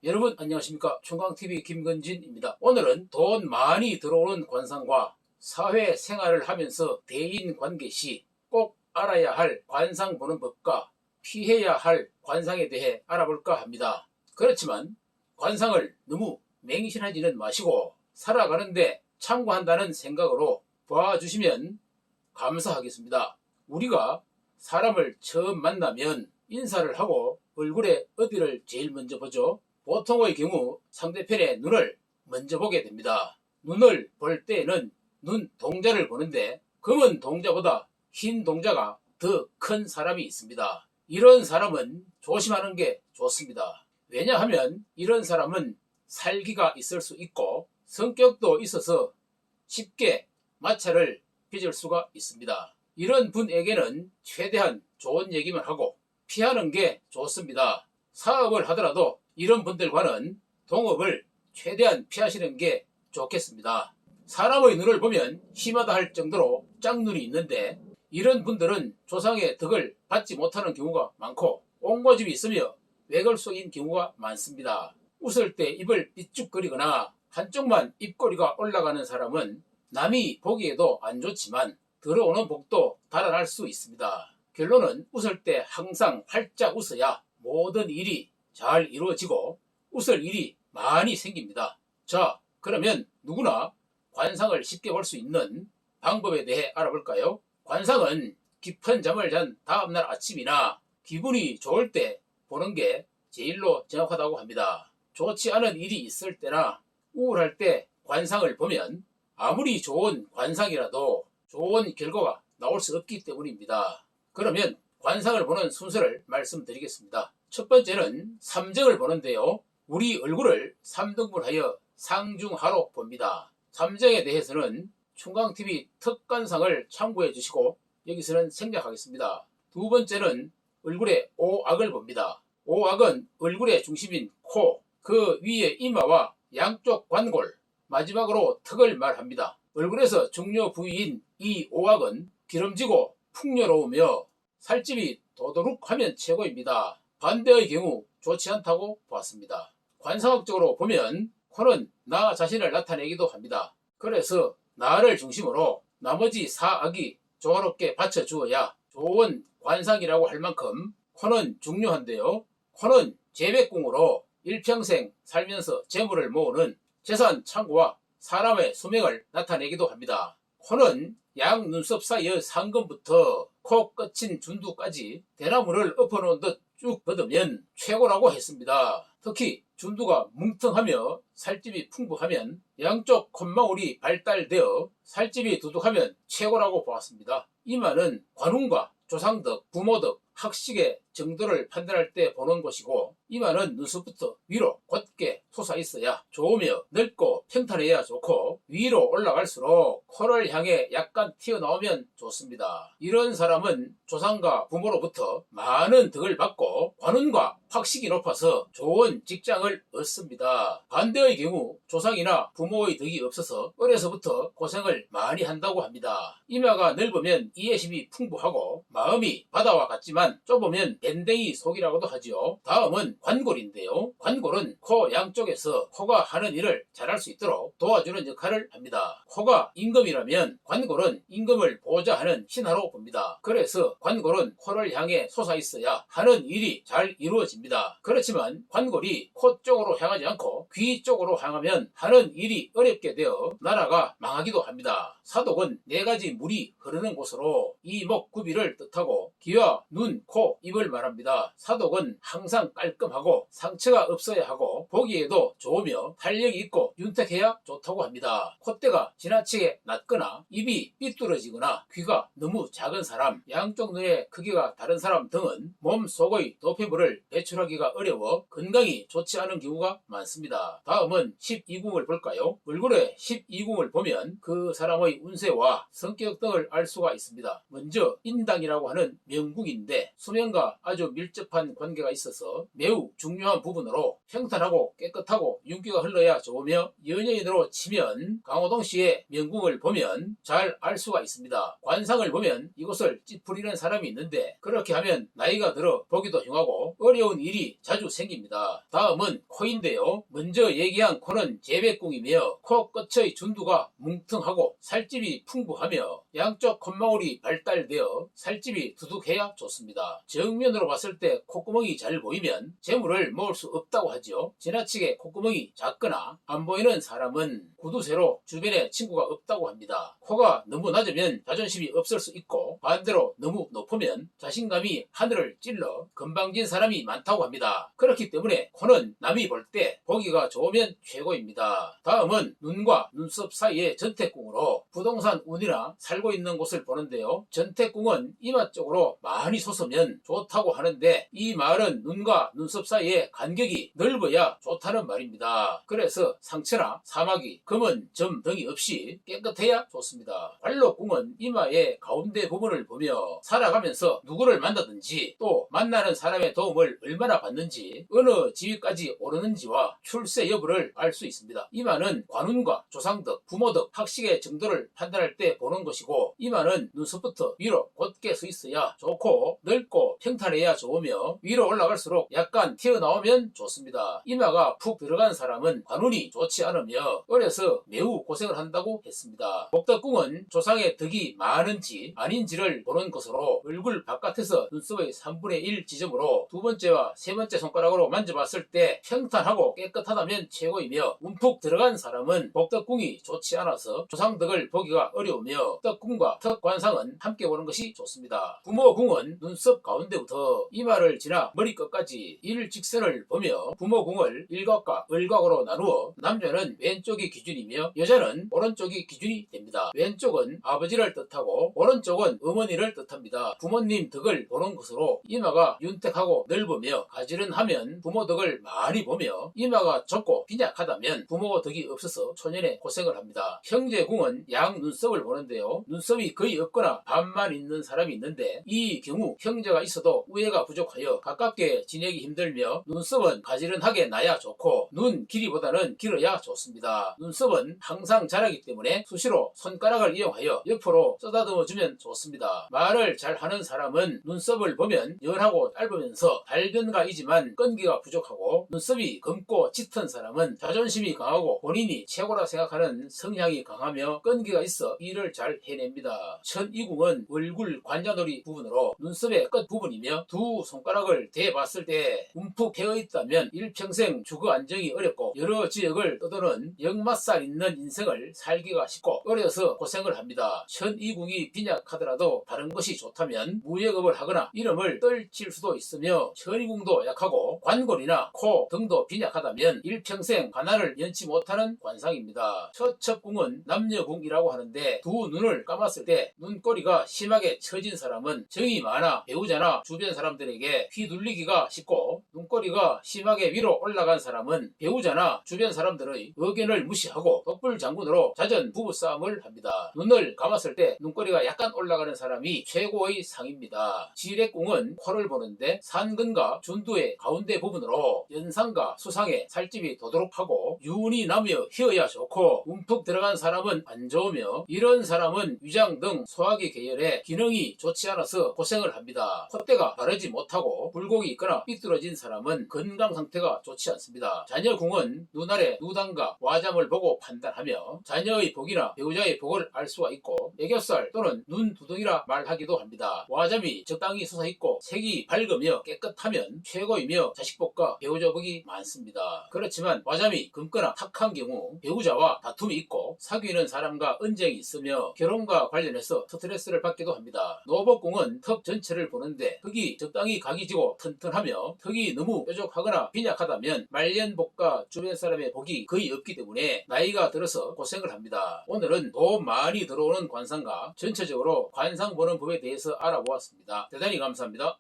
여러분 안녕하십니까. 총광TV 김건진입니다. 오늘은 돈 많이 들어오는 관상과 사회생활을 하면서 대인관계 시 꼭 알아야 할 관상 보는 법과 피해야 할 관상에 대해 알아볼까 합니다. 그렇지만 관상을 너무 맹신하지는 마시고 살아가는데 참고한다는 생각으로 봐주시면 감사하겠습니다. 우리가 사람을 처음 만나면 인사를 하고 얼굴에 어디를 제일 먼저 보죠? 보통의 경우 상대편의 눈을 먼저 보게 됩니다. 눈을 볼 때에는 눈 동자를 보는데 검은 동자보다 흰 동자가 더 큰 사람이 있습니다. 이런 사람은 조심하는 게 좋습니다. 왜냐하면 이런 사람은 살기가 있을 수 있고 성격도 있어서 쉽게 마찰을 빚을 수가 있습니다. 이런 분에게는 최대한 좋은 얘기만 하고 피하는 게 좋습니다. 사업을 하더라도 이런 분들과는 동업을 최대한 피하시는 게 좋겠습니다. 사람의 눈을 보면 심하다 할 정도로 짝눈이 있는데 이런 분들은 조상의 덕을 받지 못하는 경우가 많고 옹고집이 있으며 외골속인 경우가 많습니다. 웃을 때 입을 삐죽거리거나 한쪽만 입꼬리가 올라가는 사람은 남이 보기에도 안 좋지만 들어오는 복도 달아날 수 있습니다. 결론은 웃을 때 항상 활짝 웃어야 모든 일이 잘 이루어지고 웃을 일이 많이 생깁니다. 자, 그러면 누구나 관상을 쉽게 볼 수 있는 방법에 대해 알아볼까요? 관상은 깊은 잠을 잔 다음날 아침이나 기분이 좋을 때 보는 게 제일로 정확하다고 합니다. 좋지 않은 일이 있을 때나 우울할 때 관상을 보면 아무리 좋은 관상이라도 좋은 결과가 나올 수 없기 때문입니다. 그러면 관상을 보는 순서를 말씀드리겠습니다. 첫 번째는 삼정을 보는데요. 우리 얼굴을 3등분하여 상중하로 봅니다. 삼정에 대해서는 총광TV 특관상을 참고해 주시고 여기서는 생략하겠습니다. 두 번째는 얼굴의 오악을 봅니다. 오악은 얼굴의 중심인 코, 그 위에 이마와 양쪽 관골, 마지막으로 턱을 말합니다. 얼굴에서 중요 부위인 이 오악은 기름지고 풍요로우며 살집이 도도룩하면 최고입니다. 반대의 경우 좋지 않다고 보았습니다. 관상학적으로 보면 코는 나 자신을 나타내기도 합니다. 그래서 나를 중심으로 나머지 사악이 조화롭게 받쳐주어야 좋은 관상이라고 할 만큼 코는 중요한데요. 코는 재백궁으로 일평생 살면서 재물을 모으는 재산 창고와 사람의 수명을 나타내기도 합니다. 코는 양 눈썹 사이의 상근부터 코 끝인 준두까지 대나무를 엎어놓은 듯 쭉 뻗으면 최고라고 했습니다. 특히 준두가 뭉텅하며 살집이 풍부하면 양쪽 콧망울이 발달되어 살집이 두둑하면 최고라고 보았습니다. 이마는 관운과 조상덕, 부모덕, 학식의 정도를 판단할 때 보는 곳이고 이마는 눈썹부터 위로 곧게 솟아 있어야 좋으며 넓고 평탄해야 좋고 위로 올라갈수록 코를 향해 약간 튀어나오면 좋습니다. 이런 사람은 조상과 부모로부터 많은 덕을 받고 관운과 학식이 높아서 좋은 직장을 얻습니다. 반대의 경우 조상이나 부모의 덕이 없어서 어려서부터 고생을 많이 한다고 합니다. 이마가 넓으면 이해심이 풍부하고 마음이 바다와 같지만 좁으면 밴댕이 속이라고도 하지요. 다음은 관골인데요. 관골은 코 양쪽에서 코가 하는 일을 잘할 수 있도록 도와주는 역할을 합니다. 코가 임금이라면 관골은 임금을 보좌하는 신하로 봅니다. 그래서 관골은 코를 향해 솟아 있어야 하는 일이 잘 이루어집니다. 그렇지만 관골이 코 쪽으로 향하지 않고 귀 쪽으로 향하면 하는 일이 어렵게 되어 나라가 망하기도 합니다. 사독은 4가지 물이 흐르는 곳으로 이목구비를 뜻하고 귀와 눈, 코, 입을 말합니다. 사독은 항상 깔끔하고 상처가 없어야 하고 보기에도 좋으며 탄력이 있고 윤택해야 좋다고 합니다. 콧대가 지나치게 낮거나 입이 삐뚤어지거나 귀가 너무 작은 사람, 양쪽 눈의 크기가 다른 사람 등은 몸 속의 노폐물을 배출하기가 어려워 건강이 좋지 않은 경우가 많습니다. 다음은 12궁을 볼까요? 얼굴에 12궁을 보면 그 사람의 운세와 성격 등을 알 수가 있습니다. 먼저 인당이라고 하는 명궁인데 수명과 아주 밀접한 관계가 있어서 매우 중요한 부분으로 평탄하고 맑고 깨끗하고 윤기가 흘러야 좋으며 연예인으로 치면 강호동 씨의 명궁을 보면 잘 알 수가 있습니다. 관상을 보면 이곳을 찌푸리는 사람이 있는데 그렇게 하면 나이가 들어 보기도 흉하고 어려운 일이 자주 생깁니다. 다음은 코인데요. 먼저 얘기한 코는 재배궁이며 코 끝의 준두가 뭉퉁하고 살집이 풍부하며 양쪽 콧망울이 발달되어 살집이 두둑해야 좋습니다. 정면으로 봤을 때 콧구멍이 잘 보이면 재물을 모을 수 없다고 하죠. 지나치게 콧구멍이 작거나 안 보이는 사람은 구두쇠로 주변에 친구가 없다고 합니다. 코가 너무 낮으면 자존심이 없을 수 있고 반대로 너무 높으면 자신감이 하늘을 찔러 건방진 사람이 많다고 합니다. 그렇기 때문에 코는 남이 볼 때 보기가 좋으면 최고입니다. 다음은 눈과 눈썹 사이의 전태궁으로 부동산 운이나 살고 있는 곳을 보는데요. 전태궁은 이마 쪽으로 많이 솟으면 좋다고 하는데 이 말은 눈과 눈썹 사이의 간격이 넓어야 좋다는 말입니다. 그래서 상처나 사마귀, 검은 점 등이 없이 깨끗해야 좋습니다. 발록궁은 이마의 가운데 부분을 보며 살아가면서 누구를 만나든지 또 만나는 사람의 도움을 얼마나 받는지 어느 지위까지 오르는지와 출세 여부를 알 수 있습니다. 이마는 관운과 조상덕, 부모덕, 학식의 정도를 판단할 때 보는 것이고 이마는 눈썹부터 위로 곧게 서 있어야 좋고 넓고 평탄해야 좋으며 위로 올라갈수록 약간 튀어나오면 좋습니다. 이마가 푹 들어간 사람은 관운이 좋지 않으며 어려서 매우 고생을 한다고 했습니다. 복덕궁은 조상의 덕이 많은지 아닌지를 보는 것으로 얼굴 바깥에서 눈썹의 3분의 1 지점으로 두 번째와 세 번째 손가락으로 만져봤을 때 평탄하고 깨끗하다면 최고이며 움푹 들어간 사람은 복덕궁이 좋지 않아서 조상덕을 보기가 어려우며 덕궁과 턱관상은 함께 보는 것이 좋습니다. 부모궁은 눈썹 가운데부터 이마를 지나 머리 끝까지 일직선을 보며 부모궁을 일각과 을각으로 나누어 남자는 왼쪽이 기준이며 여자는 오른쪽이 기준이 됩니다. 왼쪽은 아버지를 뜻하고 오른쪽은 어머니를 뜻합니다. 부모님 덕을 보는 것으로 이마가 윤택하고 넓으며 가지런하면 부모 덕을 많이 보며 이마가 좁고 빈약하다면 부모 덕이 없어서 초년에 고생을 합니다. 형제궁은 양 눈썹을 보는데요. 눈썹이 거의 없거나 반만 있는 사람이 있는데 이 경우 형제가 있어도 우애가 부족하여 가깝게 지내기 힘들며 눈썹은 가지런하게 나야 좋고 눈 길이보다는 길어야 좋습니다. 눈썹은 항상 자라기 때문에 수시로 손가락을 이용하여 옆으로 쓰다듬어주면 좋습니다. 말을 잘하는 사람은 눈썹을 보면 연하고 짧으면서 발견가이지만 끈기가 부족하고 눈썹이 검고 짙은 사람은 자존심이 강하고 본인이 최고라 생각하는 성향이 강하며 끈기가 있어 일을 잘 해냅니다. 천이궁은 얼굴 관자놀이 부분으로 눈썹의 끝 부분이며 두 손가락을 대봤을 때 움푹 패어 있다면 일평생 주거 안정이 어렵고 여러 지역을 떠도는 역맛살 있는 인생을 살기가 쉽고 어려서 고생을 합니다. 천이궁이 빈약하더라도 다른 것이 좋다면 무역업을 하거나 이름을 떨칠 수도 있으며 천이궁도 약하고 관골이나 코 등도 빈약하다면 일평생 가난을 연치 못하는 관상입니다. 처첩궁은 남녀궁이라고 하는데 두 눈을 감았을 때 눈꼬리가 심하게 처진 사람은 정이 많아 배우자나 주변 사람들에게 휘둘리기가 쉽고 눈꼬리가 심하게 위로 올라간 사람은 배우자나 주변 사람들의 의견을 무시하고 독불장군으로 잦은 부부싸움을 합니다. 눈을 감았을 때 눈꼬리가 약간 올라가는 사람이 최고의 상입니다. 지뢰궁은 코를 보는데 산근과 준두의 가운데 부분으로 연상과 수상에 살집이 도도록하고 윤이 나며 휘어야 좋고 움푹 들어간 사람은 안 좋으며 이런 사람은 위장 등 소화기 계열에 기능이 좋지 않아서 고생을 합니다. 콧대가 바르지 못하고 굴곡이 있거나 삐뚤어진 사람은 건강 상태가 좋지 않습니다. 자녀궁은 눈알의 누단과 와잠을 보고 판단하며 자녀의 복이나 배우자의 복을 알 수가 있고 애교살 또는 눈 두덩이라 말하기도 합니다. 와잠이 적당히 솟아있고 색이 밝으며 깨끗하면 최고이며 자식복과 배우자 복이 많습니다. 그렇지만 와잠이 검거나 탁한 경우 배우자와 다툼이 있고 사귀는 사람과 언쟁이 있으며 결혼과 관련해서 스트레스를 받기도 합니다. 노복궁은 턱 전체를 보는데 턱이 적당히 각이 지고 튼튼하며 턱이 너무 뾰족하거나 빈약하다면 말년복과 주변 사람의 복이 거의 없기 때문에 나이가 들어서 고생을 합니다. 오늘은 돈 많이 들어오는 관상과 전체적으로 관상 보는 법에 대해서 알아보았습니다. 대단히 감사합니다.